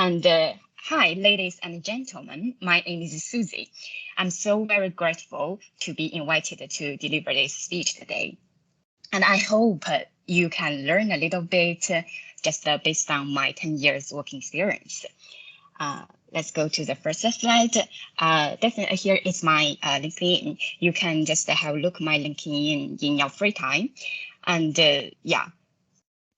And hi, ladies and gentlemen. My name is Susie. I'm so very grateful to be invited to deliver this speech today. And I hope you can learn a little bit just based on my 10 years working experience. Let's go to the first slide. Definitely here is my LinkedIn. You can just have a look my LinkedIn in your free time. And yeah,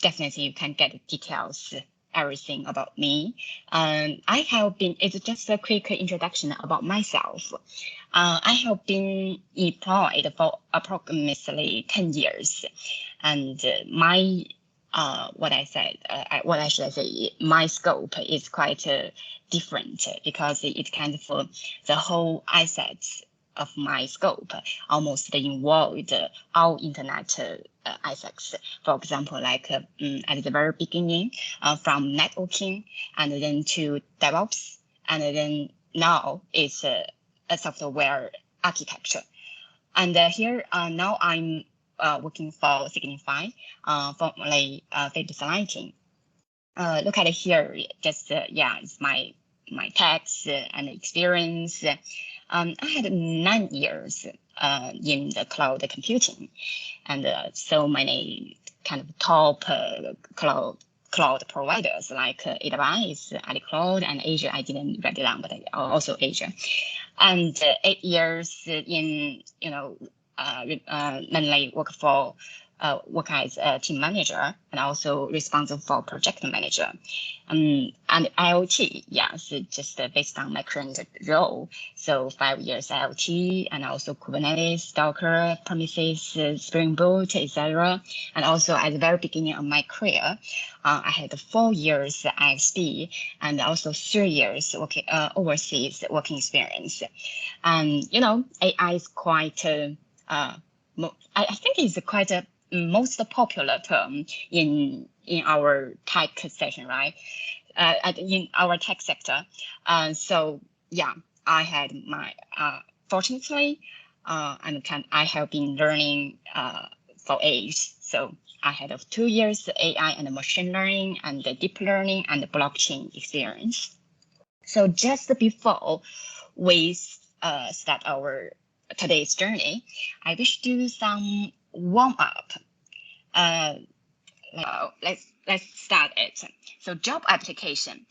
definitely you can get details, everything about me. I have been, it's just a quick introduction about myself. I have been employed for approximately 10 years. And my what I should say, my scope is quite different because it kind of the whole assets of my scope almost involved all internet assets. For example, like at the very beginning, from networking and then to DevOps, and then now it's a software architecture. And here now I'm working for Signify, formerly Philips Lighting. Look at it here, just yeah, it's my tax and experience. I had 9 years in the cloud computing, and so many kind of top cloud providers like AWS, AliCloud, and Azure. I didn't write it down, but also Azure. And 8 years in, mainly work as a team manager and also responsible for project manager. And IoT, yes, just based on my current role. So 5 years IoT and also Kubernetes, Docker, Prometheus, Spring Boot, etc. And also at the very beginning of my career, I had 4 years ISP and also 3 years working overseas working experience. And AI is quite I think it's quite a most popular term in our tech session, right? In our tech sector. So yeah, I had my fortunately, I have been learning for age. So I had 2 years AI and machine learning and deep learning and blockchain experience. So just before we start our today's journey, I wish to do some warm up. Let's start it. So job application.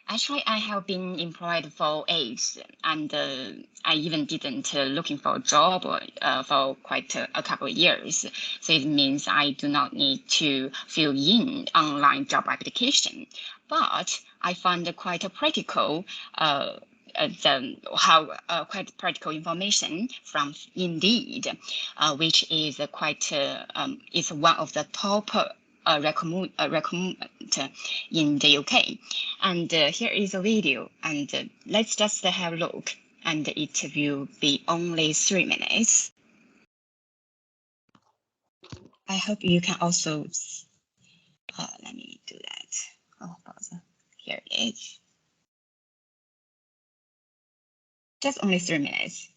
Actually, I have been employed for 8, and I even didn't looking for a job for quite a couple of years. So it means I do not need to fill in online job application. But I found quite a practical quite practical information from Indeed, which is quite is one of the top recommend in the UK. And here is a video, and let's just have a look. And it will be only 3 minutes. I hope you can also. Let me do that. Oh, pause. Here it is. Just only 3 minutes.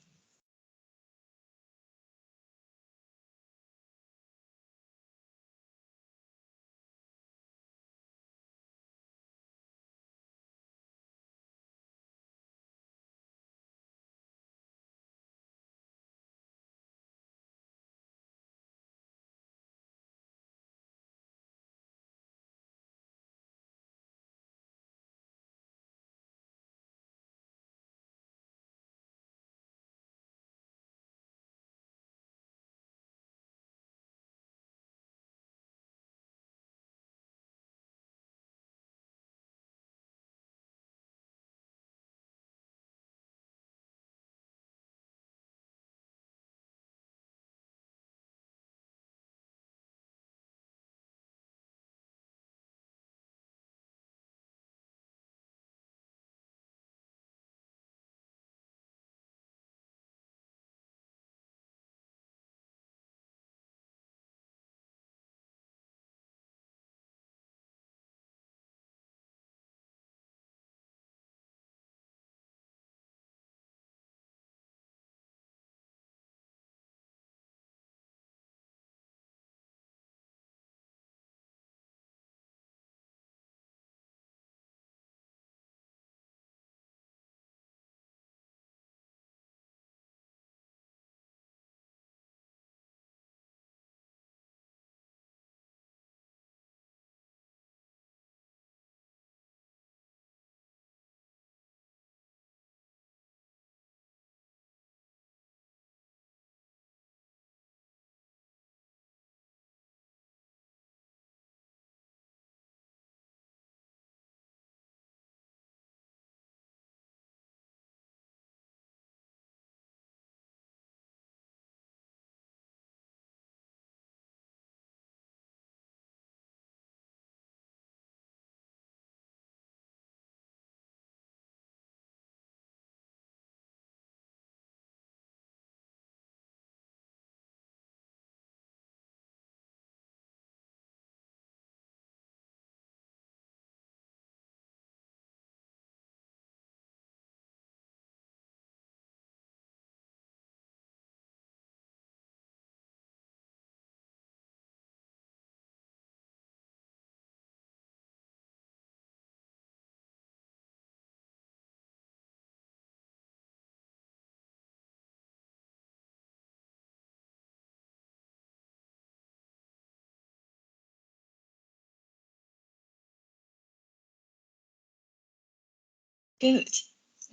Good.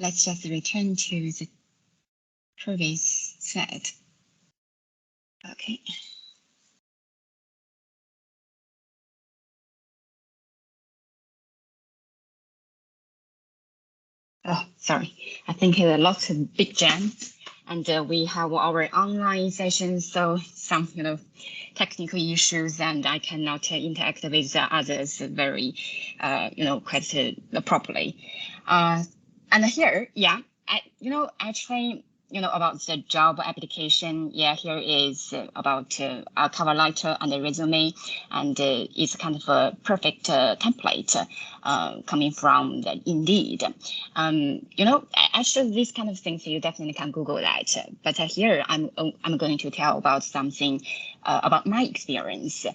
Let's just return to the previous set. Okay. Oh, sorry. I think lots of big jam, and we have our online sessions, so some technical issues, and I cannot interact with others very quite properly. And here, yeah, actually, about the job application. Yeah, here is about a cover letter and a resume, and it's kind of a perfect template coming from the Indeed. Actually, these kind of things you definitely can Google that. But here, I'm going to tell about something about my experience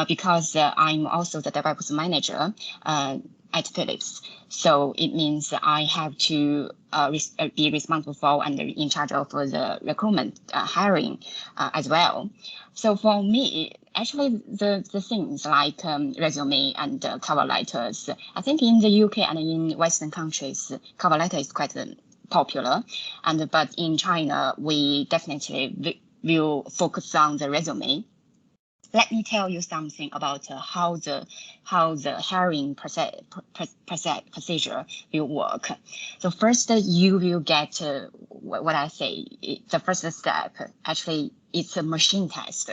because I'm also the DevOps manager at Philips. So it means I have to be responsible for and in charge of the recruitment hiring as well. So for me, actually, the things like resume and cover letters, I think in the UK and in Western countries, cover letter is quite popular. But in China, we definitely will focus on the resume. Let me tell you something about how the hiring procedure will work. So first, you will get what I say. The first step actually it's a machine test.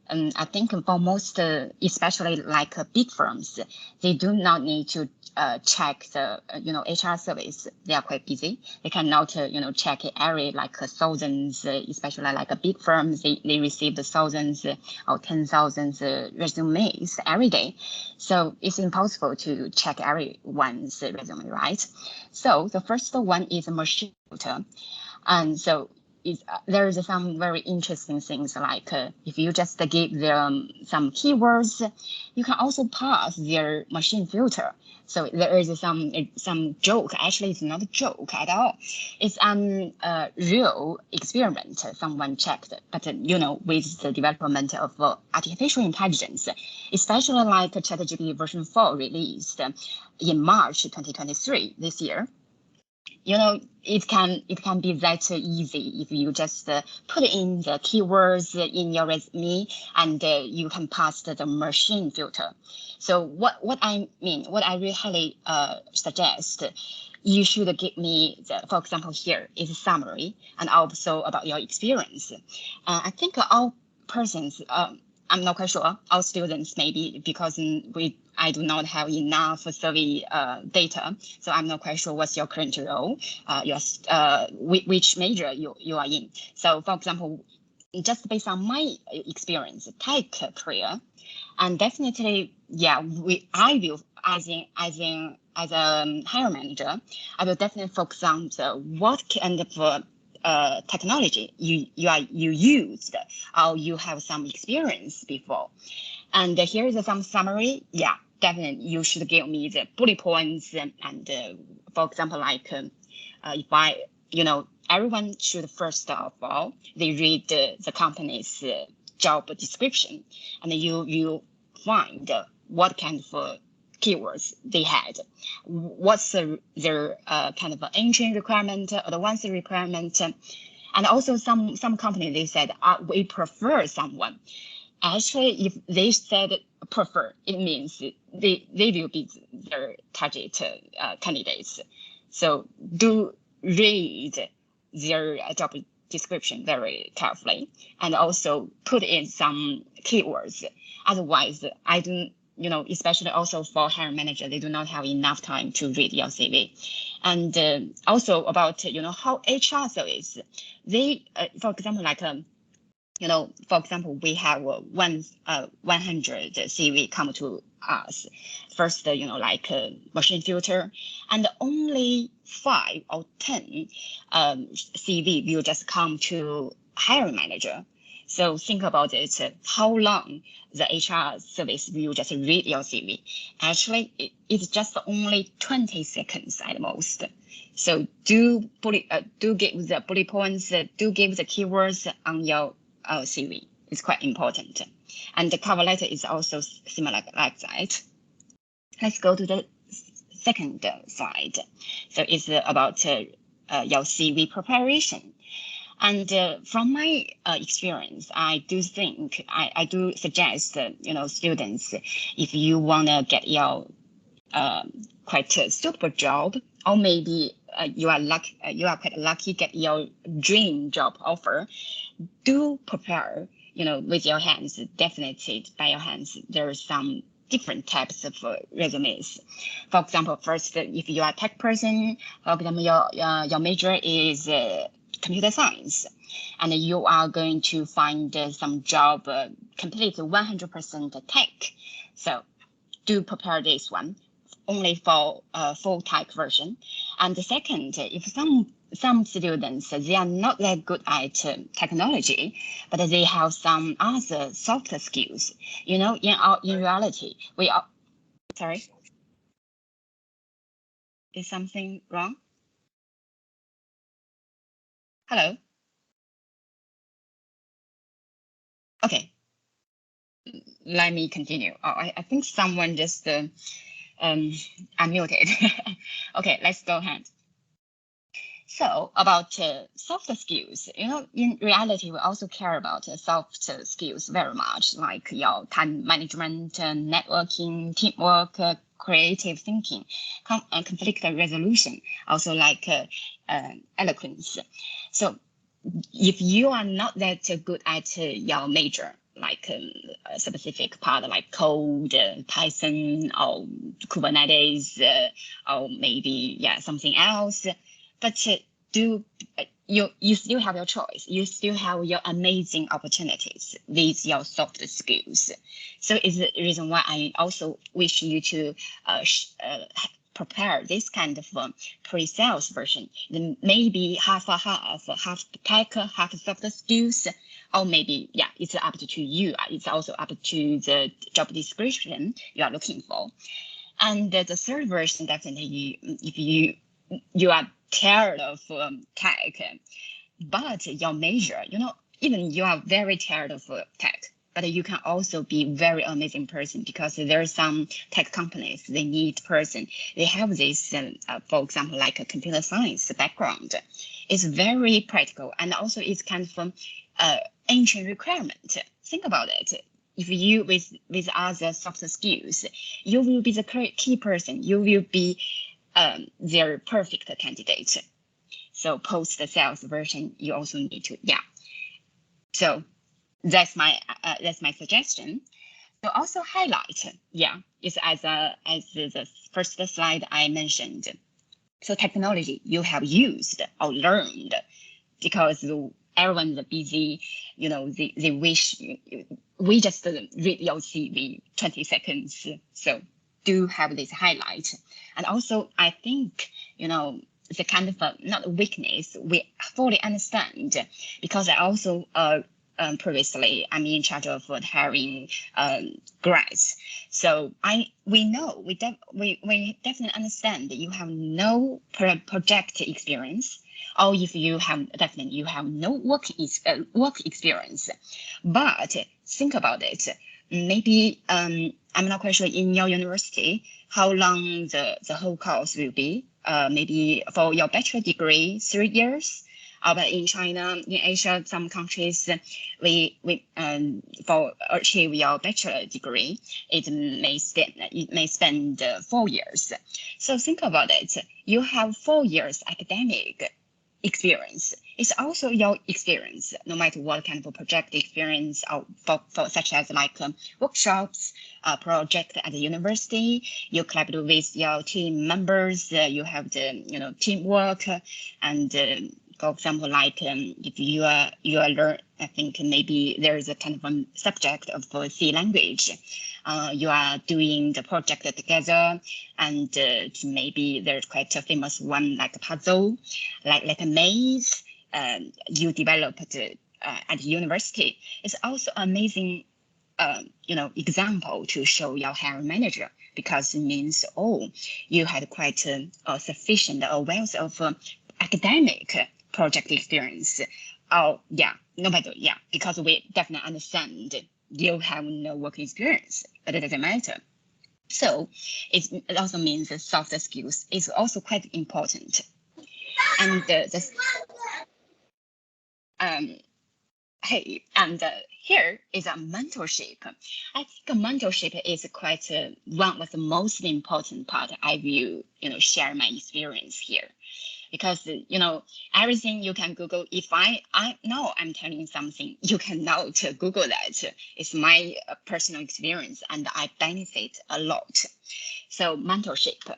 I think for most, especially like big firms, they do not need to check the HR service. They are quite busy. They cannot check every like thousands, especially like a big firms. They receive the thousands or 10,000 resumes every day. So it's impossible to check everyone's resume, right? So the first one is a machine filter, and so there is some very interesting things like if you just give them some keywords, you can also pass their machine filter. So there is some joke. Actually, it's not a joke at all. It's a real experiment someone checked. But with the development of artificial intelligence, especially like ChatGPT version 4 released in March 2023 this year. It can be that easy if you just put in the keywords in your resume and you can pass the machine filter. So what I really suggest, you should give me for example, here is a summary and also about your experience. I think all persons, I'm not quite sure, all students maybe, because I do not have enough survey data, so I'm not quite sure what's your current role, which major you are in. So for example, just based on my experience, tech career, and definitely, yeah, I will, as a hiring manager, I will definitely focus on what kind of technology you used or you have some experience before. And here is some summary. Yeah, definitely you should give me the bullet points and for example, like if I, everyone should first of all, they read the company's job description, and you find what kind of keywords they had, what's their kind of entry requirement, advanced requirement, and also some company they said we prefer someone. Actually, if they said prefer, it means they will be their target candidates. So do read their job description very carefully and also put in some keywords. Otherwise, I don't, especially also for hiring manager, they do not have enough time to read your CV. And also about, how HR service, they, for example, like, for example, we have 100 CV come to us. First, like machine filter, and only 5 or 10 CV will just come to hiring manager. So think about it, how long the HR service will just read your CV. Actually, it's just only 20 seconds at most. So do give the bullet points, do give the keywords on your CV. It's quite important. And the cover letter is also similar like that. Let's go to the second slide. So it's about your CV preparation. And from my experience, I do think I do suggest students, if you want to get your quite a suitable job, or maybe you are quite lucky get your dream job offer, do prepare with your hands. Definitely by your hands, there are some different types of resumes. For example, first, if you are a tech person, for example, your major is computer science, and you are going to find some job completely 100% tech. So do prepare this one only for full tech version. And the second, if some students, they are not that good at technology, but they have some other soft skills. In reality, we are, sorry, is something wrong? Hello? Okay, let me continue. I think someone just unmuted. Okay, let's go ahead. So about soft skills, in reality, we also care about soft skills very much, like your time management, networking, teamwork, creative thinking, conflict resolution, also like eloquence. So if you are not that good at your major, like a specific part like code, Python, or Kubernetes, or maybe something else, but you still have your choice. You still have your amazing opportunities with your soft skills. So it's the reason why I also wish you to prepare this kind of pre-sales version. Then maybe half tech, half soft skills, or maybe it's up to you. It's also up to the job description you are looking for. And the third version, definitely, if you are tired of tech, but your major, even you are very tired of tech, but you can also be very amazing person, because there are some tech companies, they need person. They have this, for example, like a computer science background. It's very practical, and also it's kind of ancient requirement. Think about it. If you with other soft skills, you will be the key person. You will be their perfect candidate. So post the sales version, you also need to, So that's my suggestion. So also highlight, is as the first slide I mentioned. So technology you have used or learned, because everyone's busy, they wish we just read your CV 20 seconds. So do have this highlight. And also, I think, the kind of not weakness, we fully understand, because I also previously I'm in charge of hiring grads. So we definitely understand that you have no project experience, or if you have you have no work experience. But think about it. Maybe I'm not quite sure in your university how long the whole course will be. Maybe for your bachelor degree, 3 years. But in China, in Asia, some countries, we for achieve your bachelor degree, it may spend 4 years. So think about it. You have 4 years academic experience. It's also your experience, no matter what kind of project experience, or for such as like workshops, project at the university. You collaborate with your team members. You have the teamwork, and for example, like if you are learn, I think maybe there is a kind of a subject of C language. You are doing the project together, and maybe there's quite a famous one like a puzzle, like a maze. You developed at university. It's also amazing, example to show your hiring manager, because it means you had quite a sufficient wealth of academic project experience. No matter, because we definitely understand you have no work experience, but it doesn't matter. So it also means that soft skills is also quite important. And here is a mentorship. I think a mentorship is quite one of the most important part. I will share my experience here, because everything you can Google. If I know I'm telling you something, you cannot Google that. It's my personal experience, and I benefit a lot. So mentorship.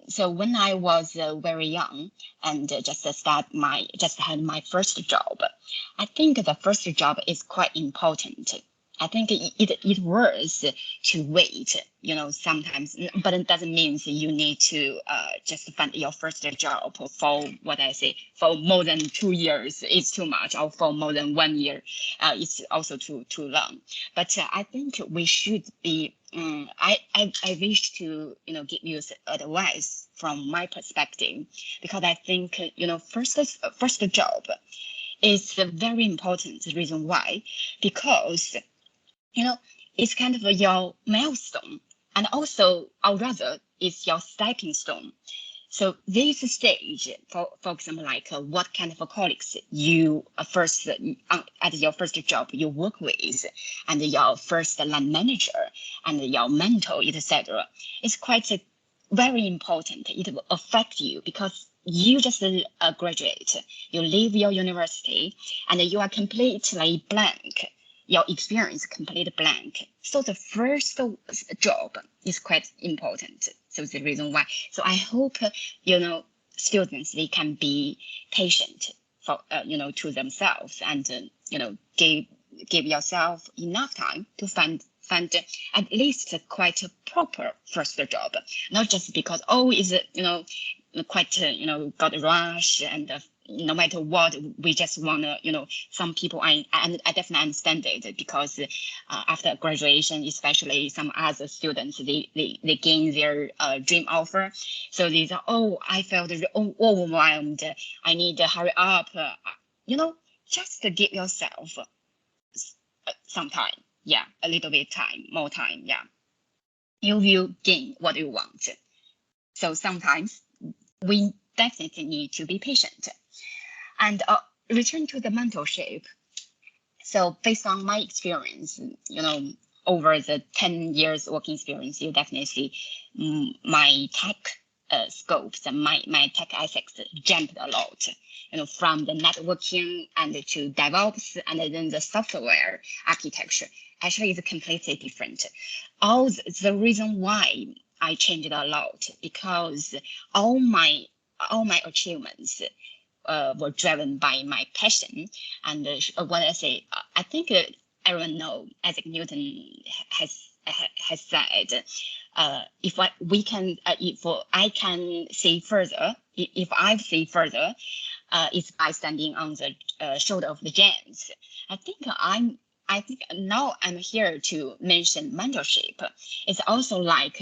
So when I was very young and just had my first job, I think the first job is quite important. I think it worth to wait, sometimes, but it doesn't mean you need to just find your first job for what I say for more than 2 years. It's too much, or for more than 1 year, it's also too long. But I think we should be. I wish to give you advice from my perspective, because I think first job is a very important reason why, because it's kind of your milestone, and also, or rather, it's your stepping stone. So this stage, for example, like what kind of colleagues you first at your first job you work with, and your first line manager, and your mentor, etc., is quite very important. It will affect you because you just graduate, you leave your university, and you are completely blank. Your experience complete blank. So the first job is quite important. So the reason why. So I hope students, they can be patient for to themselves, and give yourself enough time to find at least quite a proper first job, not just because is quite got a rush, and no matter what, we just want to, some people, I definitely understand it, because after graduation, especially some other students, they gain their dream offer. So they say, I felt overwhelmed. I need to hurry up. Just to give yourself some time. Yeah, a little bit time, more time. Yeah. You will gain what you want. So sometimes we definitely need to be patient. And return to the mentorship. So based on my experience, over the 10 years working experience, you definitely see my tech scopes and my tech ethics jumped a lot. From the networking and to DevOps, and then the software architecture. Actually, it's completely different. All the reason why I changed a lot, because all my achievements were driven by my passion. And what I say, I think everyone know, Isaac Newton has said, if I can see further, if I see further, it's by standing on the shoulder of the giants. I think now I'm here to mention mentorship. It's also like,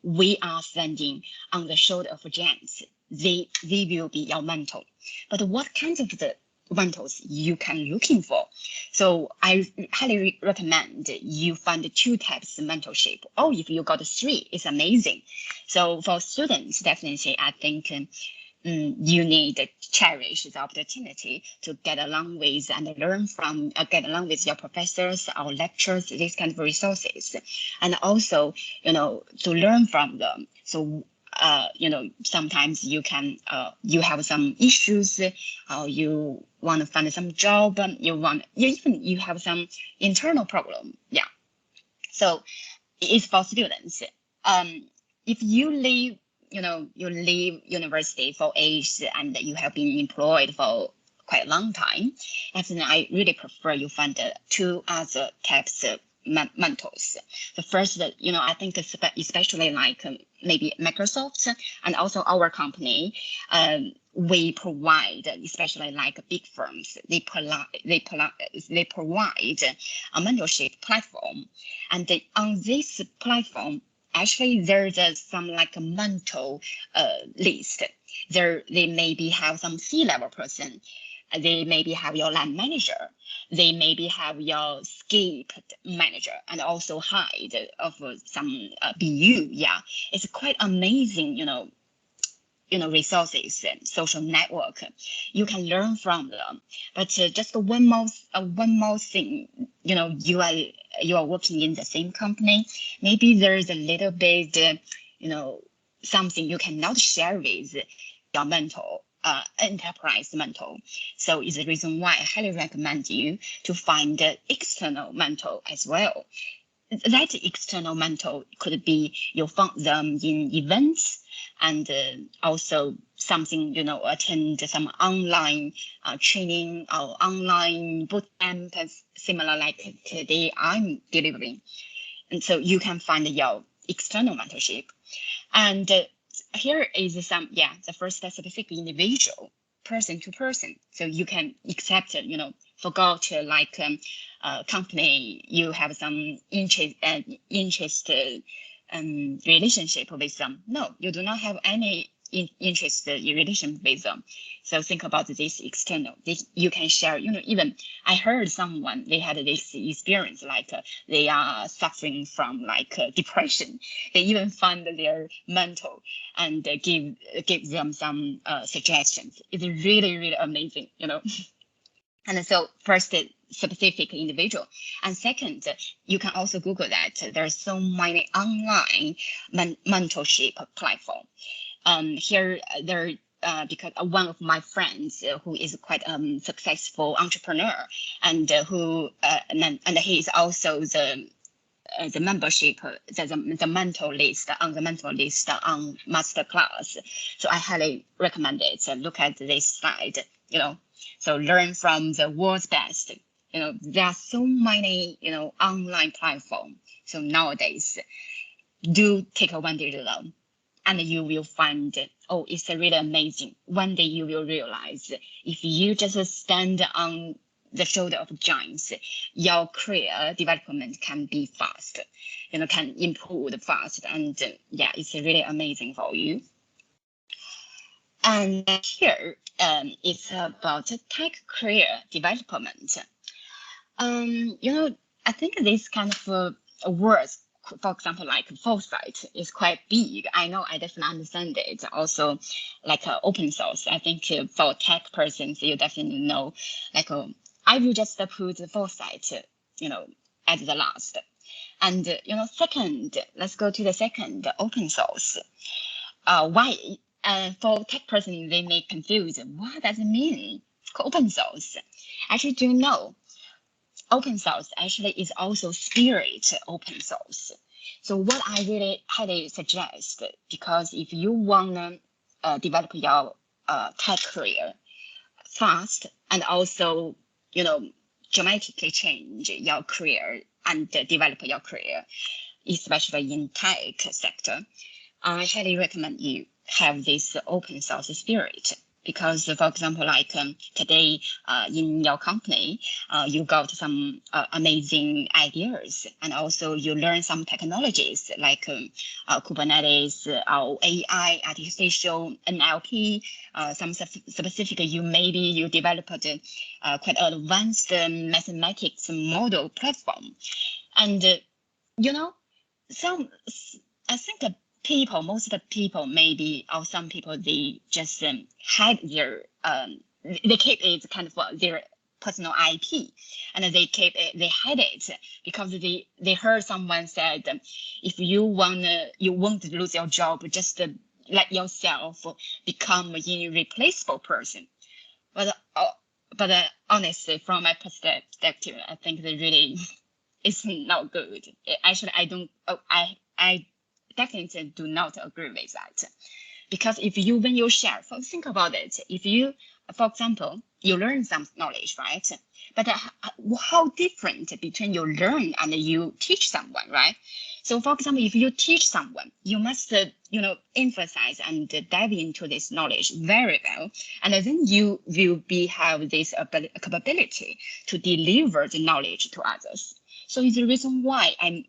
we are standing on the shoulder of giants. They will be your mentor. But what kinds of the mentors you can looking for? So I highly recommend you find 2 types of mentorship. Or if you got 3, it's amazing. So for students, definitely, I think you need to cherish the opportunity to get along with and learn from, get along with your professors or lecturers, these kind of resources, and also, to learn from them. So, sometimes you can, you have some issues, or you want to find some job, you have some internal problem. Yeah. So it's for students. If you leave, you leave university for age and you have been employed for quite a long time, and I really prefer you find 2 other types of mentors. The first, I think especially like maybe Microsoft and also our company, we provide, especially like big firms, they provide a mentorship platform, and on this platform, actually there's some like a mentor list. They maybe have some C-level person, They maybe have your line manager. They maybe have your skip manager and also hide of some BU. Yeah, it's quite amazing, resources and social network. You can learn from them. But just one more thing, you are working in the same company. Maybe there's a little bit, something you cannot share with your mentor, enterprise mentor. So it's the reason why I highly recommend you to find an external mentor as well. That external mentor could be you found them in events and also something, attend some online training or online boot camp, similar like today I'm delivering. And so you can find your external mentorship. And here is the first specific individual, person to person. So you can accept, forgot like company you have some interest relationship with them. No, you do not have any interest in relation with them. So think about this external. You can share. Even I heard someone they had this experience like they are suffering from like depression. They even find their mentor and give them some suggestions. It's really really amazing, And so first, specific individual, and second, you can also Google that. There's so many online mentorship platform. Here there. Because one of my friends who is quite successful entrepreneur and and he is also the membership, the mentor list on the mentor list on masterclass. So I highly recommend it. So look at this slide, so learn from the world's best. There are so many, online platforms. So nowadays, do take a 1 day to learn. And you will find, it's really amazing. One day you will realize if you just stand on the shoulder of giants, your career development can be fast, can improve fast. And it's really amazing for you. And here, it's about tech career development. I think this kind of words, for example, like foresight is quite big. I know, I definitely understand it. Also, like open source. I think for tech persons, you definitely know, like I will just put the foresight, at the last. And second, let's go to the second, open source. Why? For tech person, they may confuse. What does it mean? Open source. Actually, do you know? Open source actually is also spirit open source. So what I really highly suggest, because if you want to develop your tech career fast and also, dramatically change your career and develop your career, especially in tech sector, I highly recommend you have this open source spirit. Because, for example, like today in your company, you got some amazing ideas, and also you learn some technologies like Kubernetes, or AI, artificial NLP, some specific. You developed quite advanced mathematics model platform, and I think most of the people maybe, or some people, they just had their they keep it kind of their personal IP, and they had it because they heard someone said, if you won't lose your job, just let yourself become an irreplaceable person. But honestly, from my perspective, I think that really it's not good. Actually, I definitely do not agree with that. Because when you share, think about it. If you, for example, you learn some knowledge, right? But how different between you learn and you teach someone, right? So, for example, if you teach someone, you must, emphasize and dive into this knowledge very well, and then you will have this capability to deliver the knowledge to others. So, it's the reason why I'm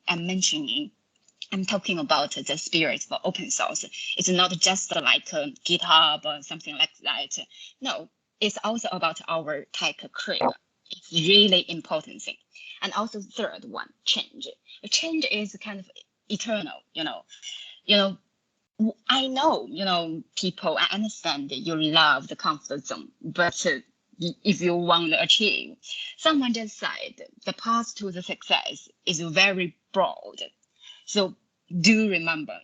talking about the spirit for open source. It's not just like GitHub or something like that. No, it's also about our tech career. It's really important thing. And also third one, change. Change is kind of eternal, I know, people, I understand that you love the comfort zone, but if you want to achieve, someone just said the path to the success is very broad. So do remember,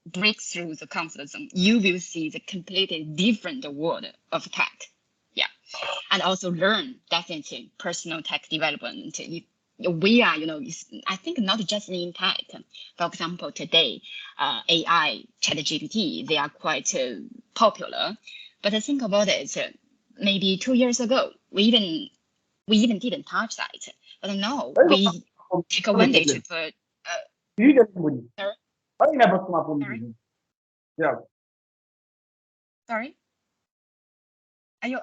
break through the comfort zone. You will see the completely different world of tech. Yeah. And also learn definitely personal tech development. We are, I think not just in tech. For example, today, AI, ChatGPT, they are quite popular. But think about it, maybe 2 years ago, we even didn't touch that. But now we take advantage of sorry? Sorry? Yeah. Sorry? Are you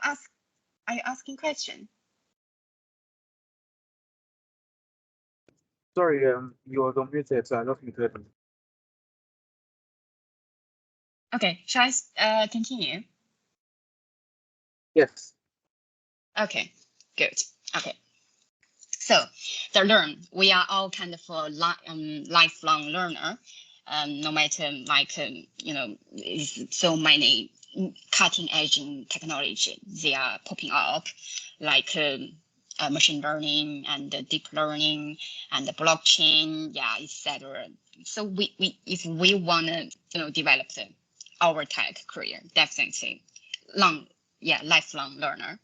asking question? Sorry, you was on mute, so I lost you. Okay, shall I continue? Yes. Okay, good. Okay. So the learn, we are all kind of a lifelong learner. No matter so many cutting edge technology, they are popping up, like machine learning and deep learning and the blockchain, yeah, etc. So we if we want to develop our tech career, definitely lifelong learner.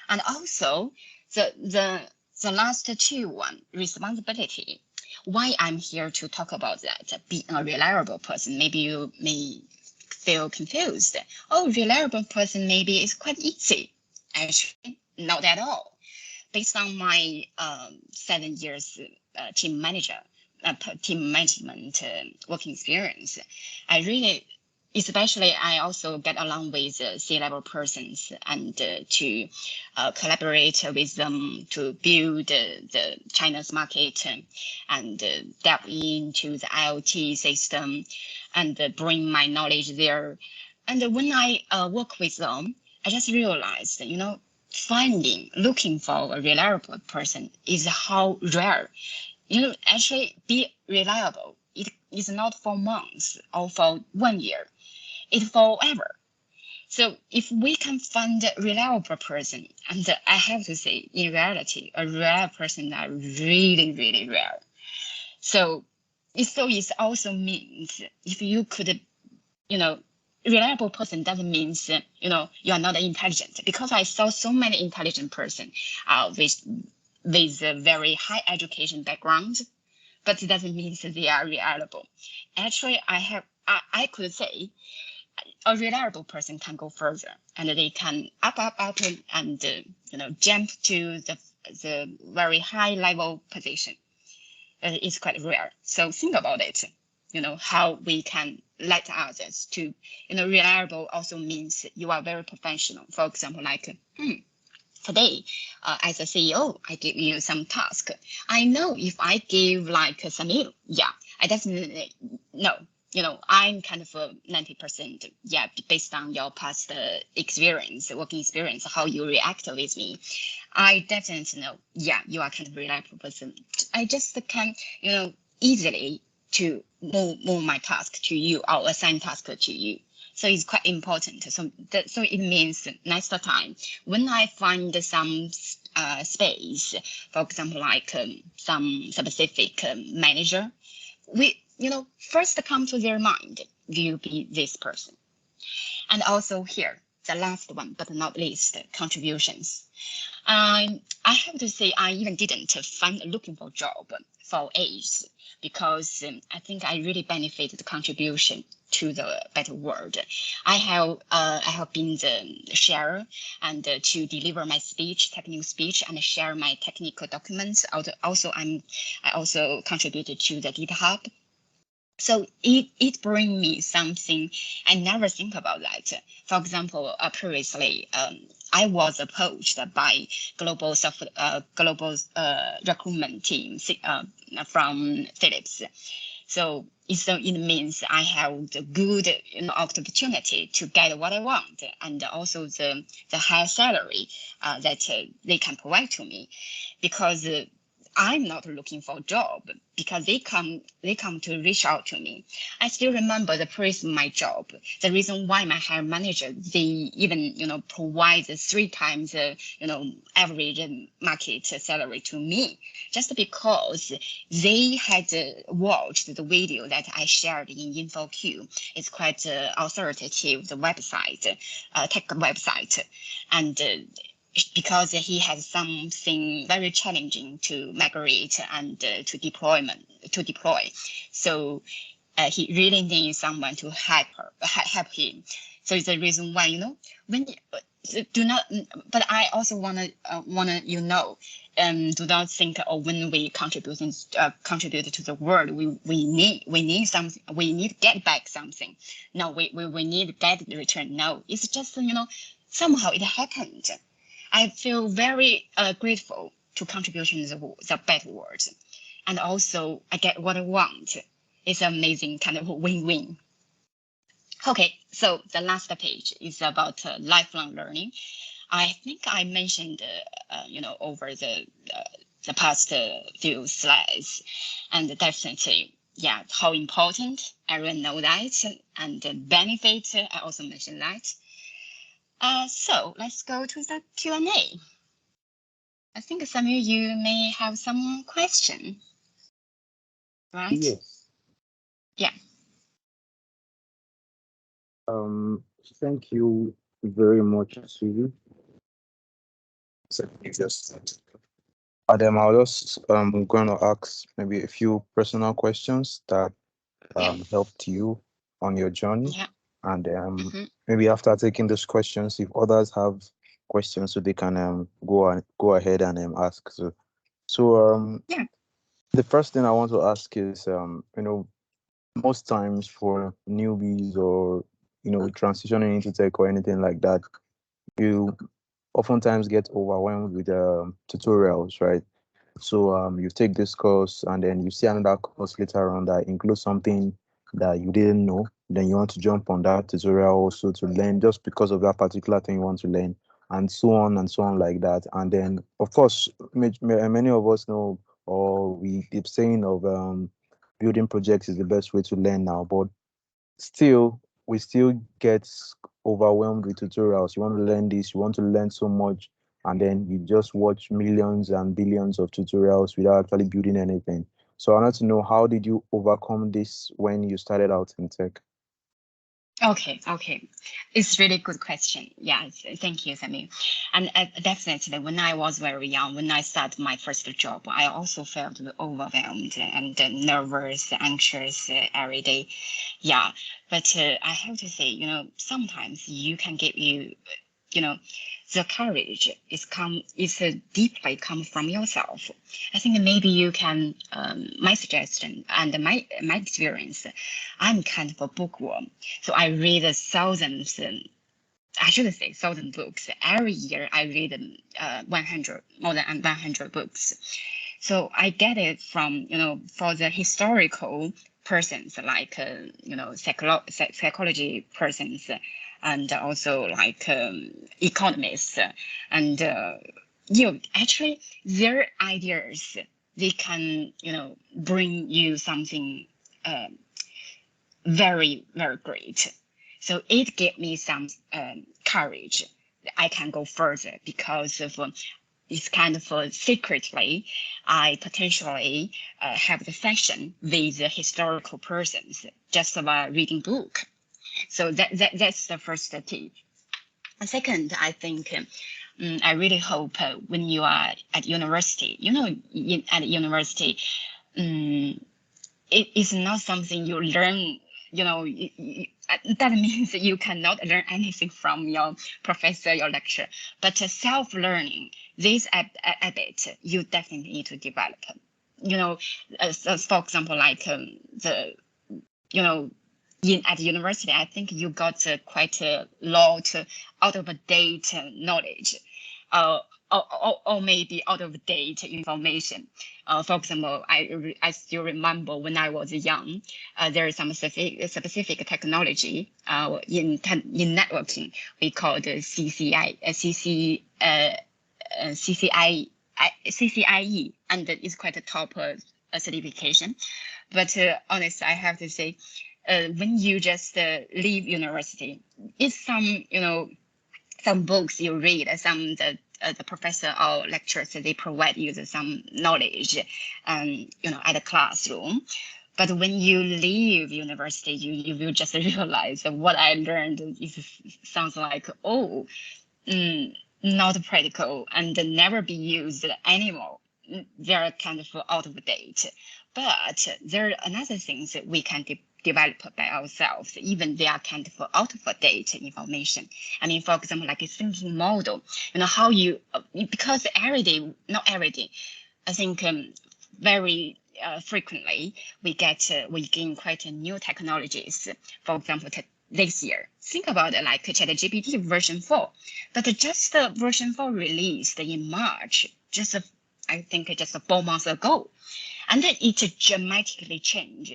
And also the last two one, responsibility. Why I'm here to talk about that, being a reliable person. Maybe you may feel confused. Oh, reliable person maybe is quite easy. Actually, not at all. Based on my 7 years team management working experience, I really, especially I also get along with C-level persons and to collaborate with them to build the China's market and delve into the IoT system and bring my knowledge there. And when I work with them, I just realized, looking for a reliable person is how rare. Actually be reliable. It is not for months or for 1 year. It's forever. So if we can find a reliable person, and I have to say, in reality, a reliable person are really, really rare. So it also means if you could, reliable person doesn't mean, you are not intelligent. Because I saw so many intelligent person with a very high education background, but it doesn't mean that they are reliable. Actually, I could say a reliable person can go further and they can up and jump to the very high level position. It's quite rare. So think about it. How we can let others to reliable also means you are very professional. For example, like today, as a CEO, I give you some task. I know if I give like Samir, yeah, I definitely know. I'm kind of 90%, yeah, based on your past experience, working experience, how you react with me. I definitely know, yeah, you are kind of reliable person. I just can, easily to move my task to you or assign task to you. So it's quite important. So it means next time when I find some space, for example, like some specific manager, first come to their mind, will be this person. And also here, the last one, but not least, contributions. I have to say, I even didn't find looking for job for age because I think I really benefited the contribution to the better world. I have been the sharer and to deliver my speech, technical speech, and share my technical documents. Also, I also contributed to the GitHub. So it brings me something I never think about that. For example, previously I was approached by global recruitment team from Philips. So it means I have the good opportunity to get what I want, and also the higher salary that they can provide to me, because I'm not looking for a job, because they come to reach out to me. I still remember the previous my job. The reason why my hiring manager, they even provide 3 times average market salary to me, just because they had watched the video that I shared in InfoQ. It's quite authoritative, the website, tech website, and because he has something very challenging to migrate and to deploy. So he really needs someone to help him. So it's the reason why, when do not. But I also wanna do not think, when we contribute to the world, we need something, we need to get back something. No, we need to get the return. No, it's just somehow it happened. I feel very grateful to contributions of the better world, and also I get what I want. It's amazing, kind of win-win. Okay, so the last page is about lifelong learning. I think I mentioned, over the past few slides, and definitely, yeah, how important everyone know that, and the benefit. I also mentioned that. So let's go to the Q&A. I think Samuel, you may have some question, right? Yes. Yeah. Thank you very much, Susie. Adam, I'll just going to ask maybe a few personal questions that helped you on your journey. Yeah. And maybe after taking those questions, if others have questions, so they can go ahead and ask. So Yeah. the first thing I want to ask is most times for newbies or transitioning into tech or anything like that, you oftentimes get overwhelmed with tutorials, right? So you take this course and then you see another course later on that includes something that you didn't know. Then you want to jump on that tutorial also to learn just because of that particular thing you want to learn, and so on like that. And then, of course, many of us know, or we keep saying of building projects is the best way to learn now, but still, we still get overwhelmed with tutorials. You want to learn this, you want to learn so much, and then you just watch millions and billions of tutorials without actually building anything. So I want to know, how did you overcome this when you started out in tech? Okay. It's really good question. Yeah, thank you, Samuel. And definitely, when I was very young, when I started my first job, I also felt overwhelmed and nervous, anxious every day. Yeah, but I have to say, sometimes you can give you, the courage is deeply come from yourself. I think maybe you can, my suggestion and my experience, I'm kind of a bookworm. So I read thousands, I shouldn't say 1,000 books. Every year I read more than 100 books. So I get it from, for the historical persons, like, psychology persons, and also like economists, and, actually their ideas, they can, bring you something very, very great. So it gave me some courage. I can go further because of it's kind of secretly, I potentially have the fashion with the historical persons just by reading book. So that's the first tip. And second, I think I really hope when you are at university, at university, it is not something you learn, that means that you cannot learn anything from your professor, your lecturer, but self-learning, this habit, you definitely need to develop. For example, like at university, I think you got quite a lot out of date knowledge. or maybe out of date information. For example, I still remember when I was young, there is some specific technology in networking we called CCI, CCIE, and it's quite a top certification. But honestly, I have to say, when you just leave university, it's some books you read, some the professor or lecturers, they provide you some knowledge, at the classroom. But when you leave university, you will just realize that what I learned sounds like, not practical and never be used anymore. They're kind of out of date. But there are another things that we can develop by ourselves, even they are kind of out of date information. I mean, for example, like a thinking model, how you, because not every day, I think very frequently we gain quite new technologies. For example, this year, think about it like ChatGPT version 4, but just version 4 released in March, I think just 4 months ago. And then it dramatically changed.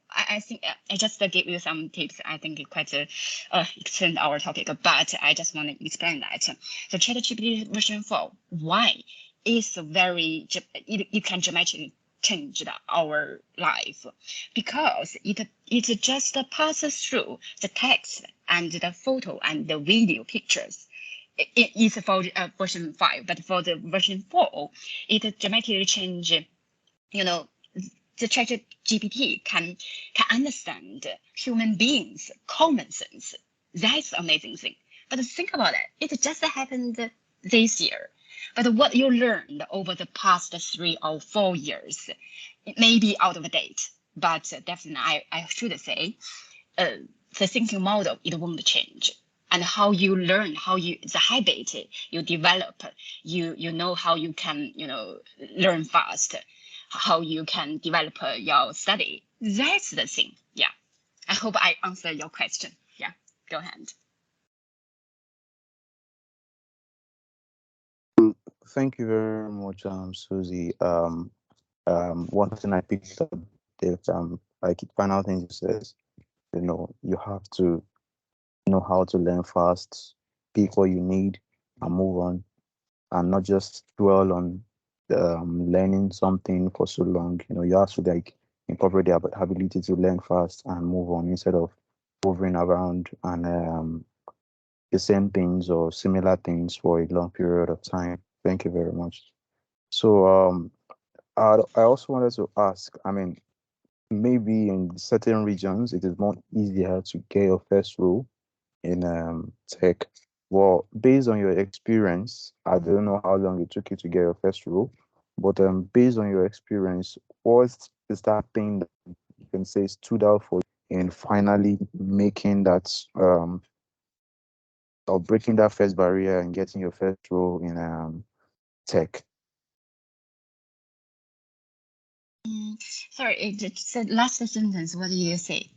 I think I just give you some tips. I think it quite extend our topic, but I just want to explain that. So ChatGPT version 4, why is it can dramatically change our life, because it just passes through the text and the photo and the video pictures. It is for version 5, but for the version 4, it dramatically change. The ChatGPT can understand human beings' common sense. That's amazing thing. But think about it. It just happened this year. But what you learned over the past 3 or 4 years, it may be out of date. But definitely, I should say, the thinking model, it won't change. And how you learn, the habit you develop, you know how you can, learn fast, how you can develop your study. That's the thing. Yeah. I hope I answered your question. Yeah. Go ahead. Thank you very much, Susie. One thing I picked up that like final thing you says, you have to know how to learn fast, pick what you need, and move on, and not just dwell on learning something for so long. You have to like incorporate the ability to learn fast and move on instead of hovering around and the same things or similar things for a long period of time. Thank you very much. So I also wanted to ask, I mean, maybe in certain regions it is more easier to get your first role in tech. Well, based on your experience, I don't know how long it took you to get your first role, but based on your experience, what is that thing that you can say stood out for you in finally making that or breaking that first barrier and getting your first role in tech? Sorry, it said last sentence. What did you say?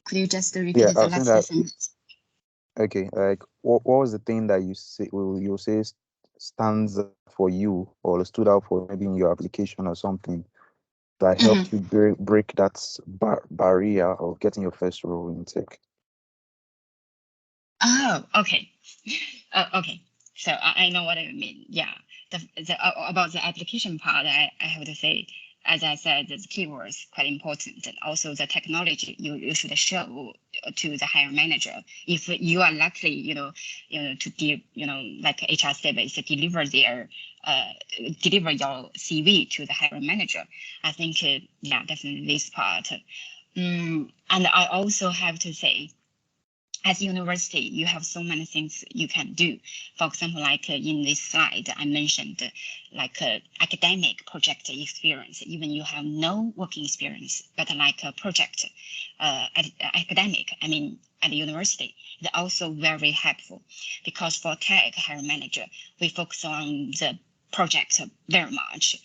Could you just repeat Yeah, I the was saying last that. sentence? Okay, like what was the thing that you say stands out for you or stood out for maybe in your application or something that helped you break that barrier of getting your first role in tech? Oh, okay. Okay. So I know what you mean. Yeah. About the application part, I have to say, as I said, the keywords quite important, and also the technology you should show to the hiring manager. If you are likely, like HR service deliver your CV to the hiring manager, I think, yeah, definitely this part. And I also have to say, as university, you have so many things you can do. For example, like in this slide, I mentioned like academic project experience, even you have no working experience, but like a project academic, I mean, at the university, it's also very helpful because for tech hiring manager, we focus on the project very much.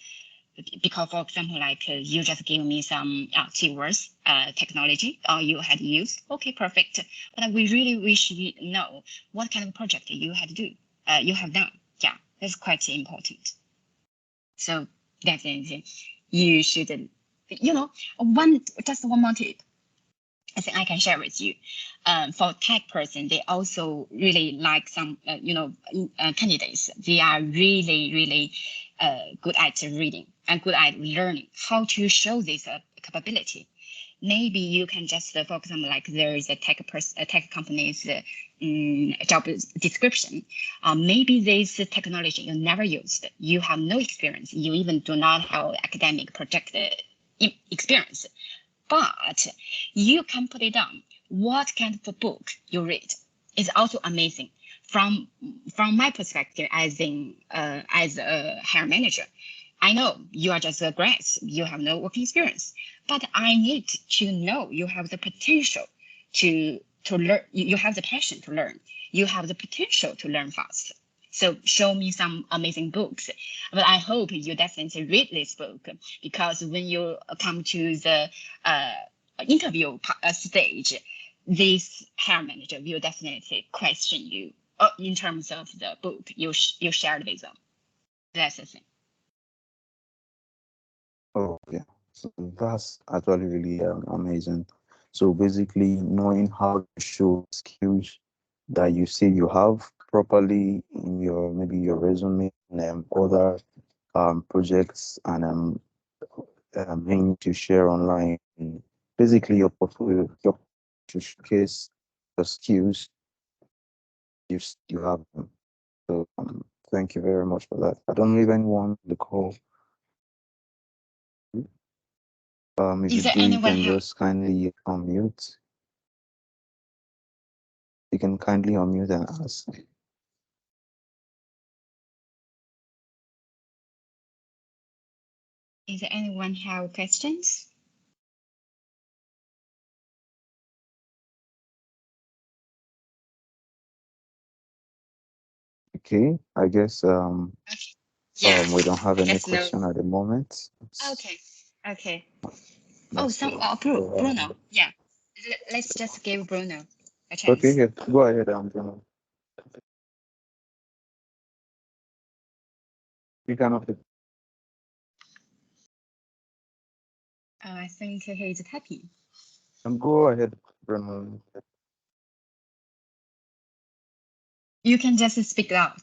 Because, for example, like you just give me some keywords, technology, or you had used. Okay, perfect. But we really wish you know what kind of project you had to do. You have done. Yeah. That's quite important. So definitely, you should, just one more tip I think I can share with you. For tech person, they also really like some, candidates. They are really, really good at reading and good at learning how to show this capability. Maybe you can just focus on like there is a tech company's job description. Maybe this technology you never used, you have no experience, you even do not have academic project experience, but you can put it down. What kind of book you read is also amazing. From my perspective, as a hire manager, I know you are just a grad, you have no working experience, but I need to know you have the potential to learn. You have the passion to learn. You have the potential to learn fast. So show me some amazing books. But I hope you definitely read this book, because when you come to the interview stage, this hire manager will definitely question you in terms of the book you shared with them. That's the thing. Oh, yeah. So that's actually really amazing. So basically, knowing how to show skills that you say you have properly in your maybe your resume and other projects and mean to share online. Basically, your portfolio, your to showcase the skills you have. So thank you very much for that. I don't know if anyone on the call. If you Is there do, you anyone can who just kindly unmute. You can kindly unmute and ask. is there anyone have questions? Okay, I guess Yeah, we don't have I any guess no. question at the moment. Okay. Oh, Let's some go. Bruno. Yeah, let's just give Bruno a Okay, chance. yeah, go ahead, Bruno. You cannot. I think he's happy. Go ahead, Bruno. You can just speak out.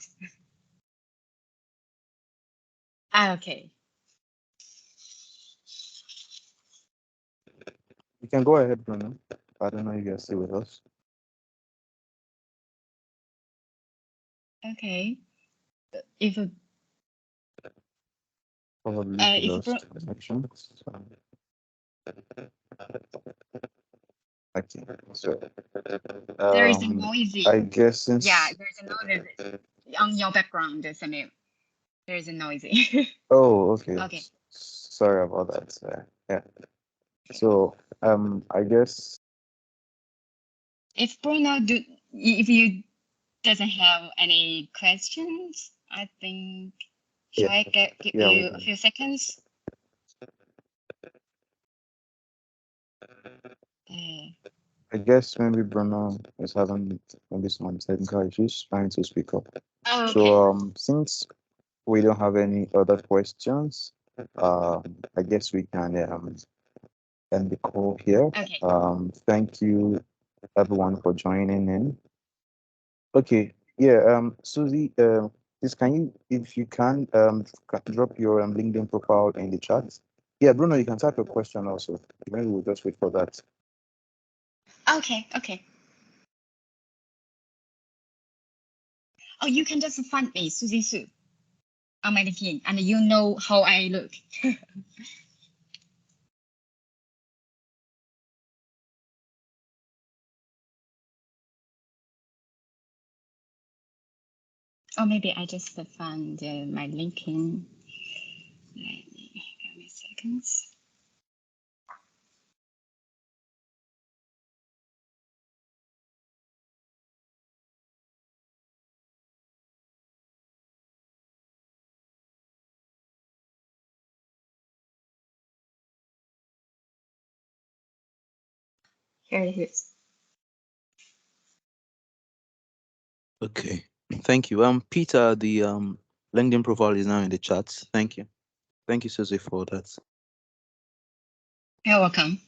Okay. You can go ahead, Bruno. I don't know if you're still with us. Okay. If Probably he if lost connection. Okay, so there is a noisy, I guess yeah, since there's a noise on your background, Samuel. There is a noisy. oh, okay, Okay. sorry about that. Yeah, so I guess If Bruno if you doesn't have any questions, I think yeah, shall I give yeah, we you a can. few seconds? I guess maybe Bruno is having maybe some technical issues trying to speak up. Okay. So since we don't have any other questions, I guess we can end the call here. Okay. Thank you everyone for joining in. Okay, yeah, Susie, please can you, if you can, drop your LinkedIn profile in the chat. Yeah, Bruno, you can type your question also. Maybe we'll just wait for that. Okay. Oh, you can just find me, Susie Su, on my LinkedIn, and you know how I look. Or maybe I just found my LinkedIn. Give me seconds. Here it is. Okay, thank you. Peter, the LinkedIn profile is now in the chat. Thank you. Thank you, Susie, for that. You're welcome.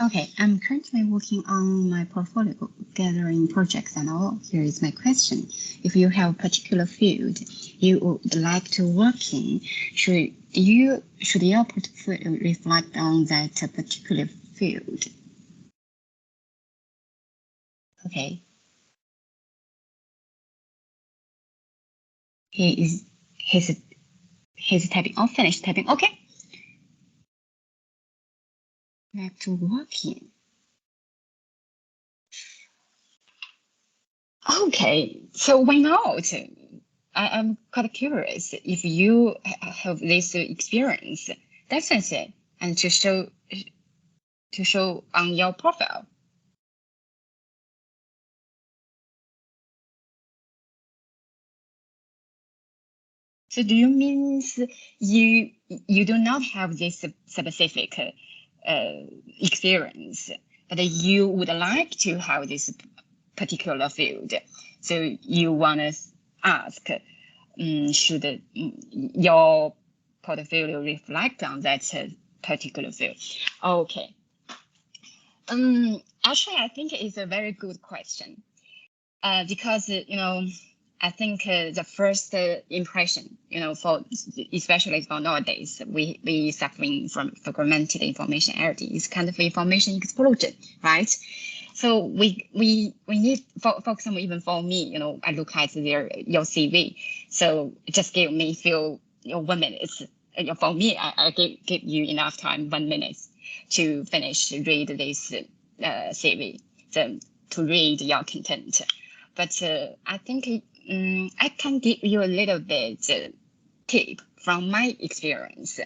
Okay, I'm currently working on my portfolio, gathering projects and all. Here is my question. If you have a particular field you would like to work in, should your portfolio reflect on that particular field? Okay. He's typing. Oh, finished typing. Okay. Like to work in. Okay, so why not? I'm quite curious if you have this experience, definitely, and to show on your profile. So do you mean you do not have this specific experience, but you would like to have this particular field? So you want to ask, should your portfolio reflect on that particular field? Okay. Actually, I think it's a very good question. Because I think the first impression, for especially for nowadays, we suffering from fragmented information era is kind of information explosion, right? So we need, for example, even for me, I look at your CV, so just give me few 1 minute. For me, I give you enough time, 1 minute, to finish read this CV, to read your content. But I think I can give you a little bit tip from my experience.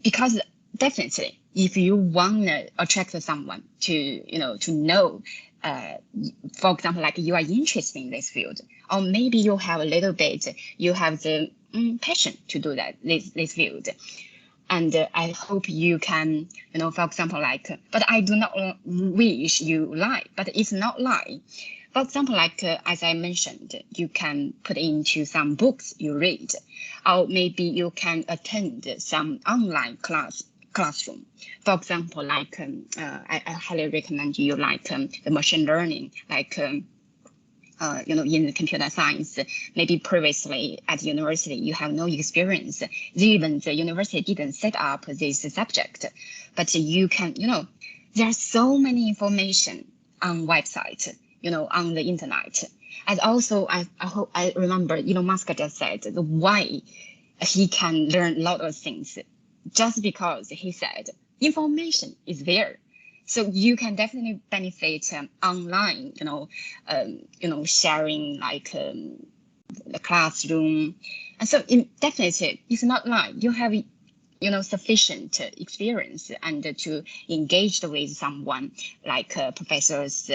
Because definitely, if you want to attract someone to know, for example, like you are interested in this field, or maybe you have a little bit, you have the passion to do that, this field. And I hope you can, for example, but I do not wish you lie, but it's not lie. For example, as I mentioned, you can put into some books you read, or maybe you can attend some online classroom. For example, I highly recommend you the machine learning, in the computer science. Maybe previously at university you have no experience. Even the university didn't set up this subject, but you can, there are so many information on website, on the internet. And also, I remember Elon Musk just said why he can learn a lot of things, just because he said information is there. So you can definitely benefit online, sharing the classroom. And so definitely, it's not like you have sufficient experience and to engage with someone, professors,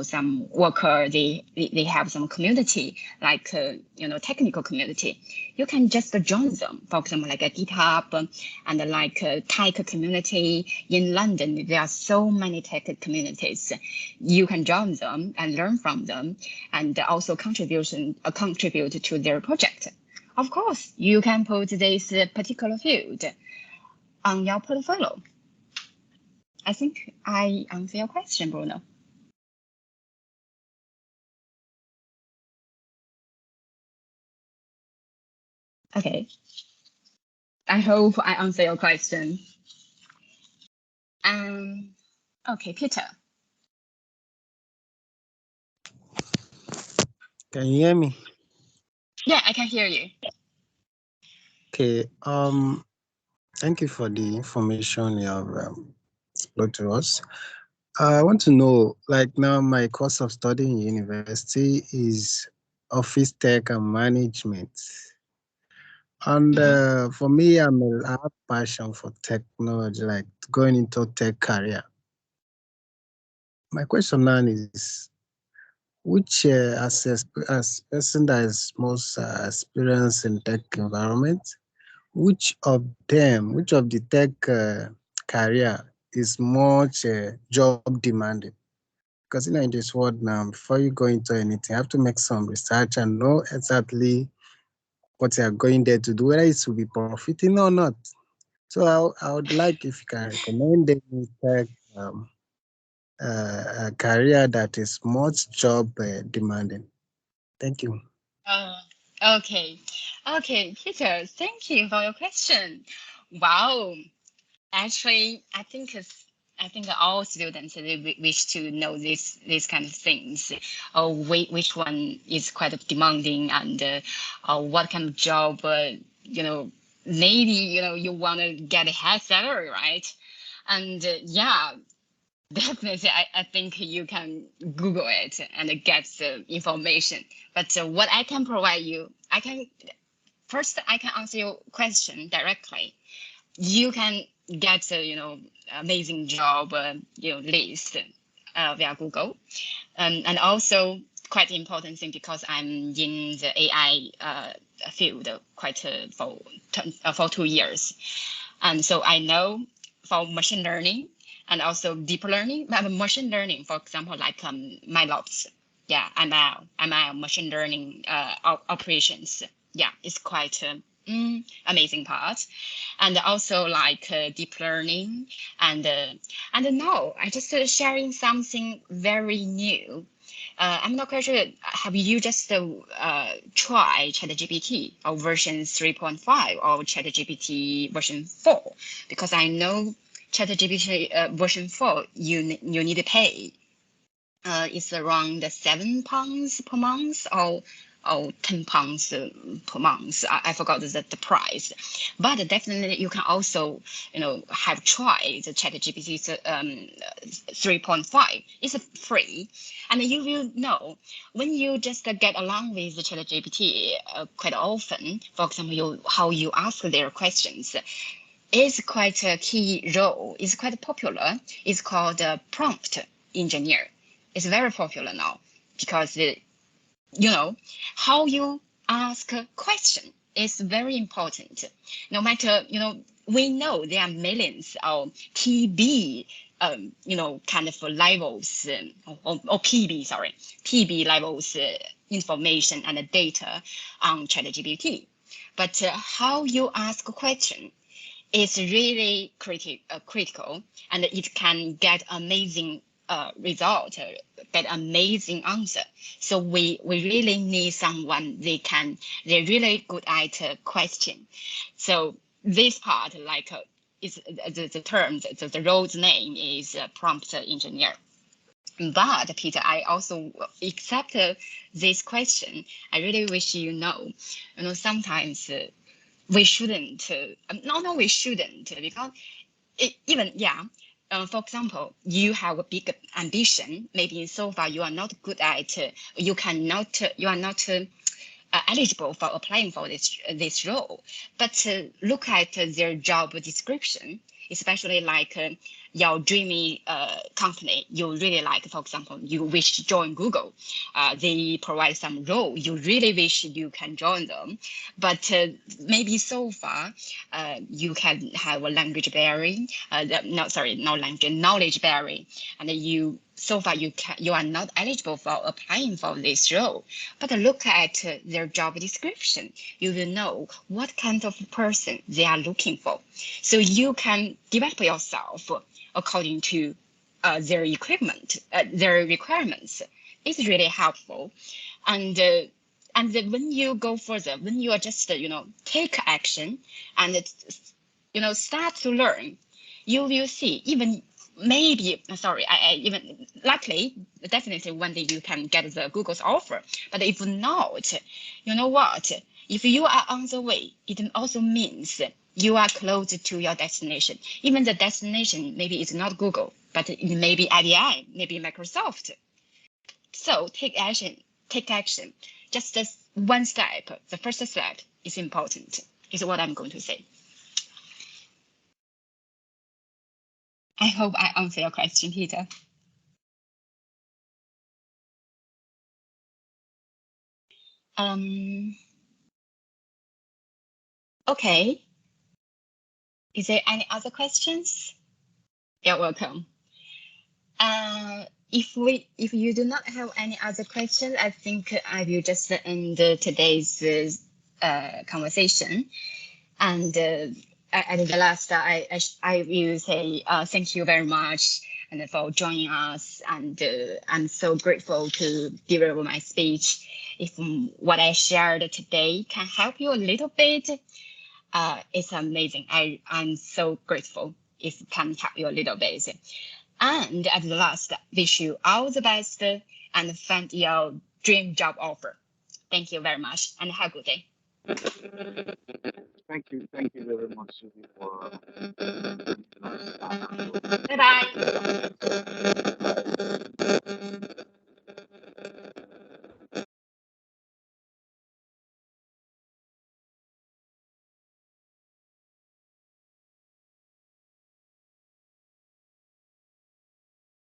some worker, they have some community, technical community. You can just join them. For example, like a GitHub and a tech community in London. There are so many tech communities. You can join them and learn from them, and also contribute to their project. Of course, you can put this particular field on your portfolio. I think I answer your question, Bruno. Okay. I hope I answer your question. Okay, Peter. Can you hear me? Yeah, I can hear you. Okay. Thank you for the information you have brought to us. I want to know, now my course of study in university is office tech and management. And for me, I have passion for technology, like going into tech career. My question now is, which as person that is most experienced in tech environment, which of the tech career is much job demanding? Because in this world now, before you go into anything, you have to make some research and know exactly what you are going there to do, whether it will be profiting or not. So I would like if you can recommend any tech a career that is much job demanding. Thank you. Uh, okay. Okay, Peter, thank you for your question. Wow. Actually, I think all students they wish to know these kind of things. Which one is quite demanding and what kind of job maybe you want to get a high salary, right? And yeah, definitely, I think you can Google it and get the information. But what I can provide you, I can answer your question directly. You can get a amazing job list via Google, and also quite important thing because I'm in the AI field quite for 2 years, and so I know for machine learning and also deep learning. But machine learning, for example, like MyLabs, yeah, ML machine learning operations. Yeah, it's quite amazing part, and also like deep learning and now I just sharing something very new. I'm not quite sure. Have you just tried ChatGPT or version 3.5 or ChatGPT version 4? Because I know ChatGPT version 4, you need to pay. It's around £7 per month or £10 per month. I forgot the price, but definitely you can also have tried the ChatGPT 3.5. It's free, and you will know when you just get along with the ChatGPT quite often. For example, how you ask their questions is quite a key role. It's quite popular. It's called prompt engineer. It's very popular now because how you ask a question is very important. No matter we know there are millions of TB kind of levels or PB, sorry, PB levels information and data on ChatGPT. But how you ask a question is really critical, and it can get amazing result, get amazing answer. So we really need someone they're really good at question. So this part like is the term, the role's name is prompt engineer. But Peter, I also accept this question. I really wish sometimes we shouldn't. No, we shouldn't because even yeah. For example, you have a big ambition. Maybe so far you are not good at. You are not eligible for applying for this role. But look at their job description, especially like your dreamy company you really like. For example, you wish to join Google. They provide some role. You really wish you can join them. But maybe so far you can have a language barrier. Not language, knowledge barrier. And so far you are not eligible for applying for this role. But look at their job description. You will know what kind of person they are looking for. So you can develop yourself according to their equipment, their requirements. It's really helpful. And then when you go further, when you are just take action and start to learn, you will see even maybe sorry I even likely definitely one day you can get the Google's offer. But if not, you know what, if you are on the way, it also means you are close to your destination. Even the destination maybe it's not Google, but it may be IBM, maybe Microsoft. So take action. Just this one step, the first step is important, is what I'm going to say. I hope I answer your question, Peter. Okay. Is there any other questions? You're welcome. If you do not have any other questions, I think I will just end today's conversation. And at the last, I will say thank you very much and for joining us. And I'm so grateful to deliver my speech. If what I shared today can help you a little bit, it's amazing. I'm so grateful if it can help you a little bit. And at the last, wish you all the best and find your dream job offer. Thank you very much and have a good day. Thank you very much, Susie, for Bye bye.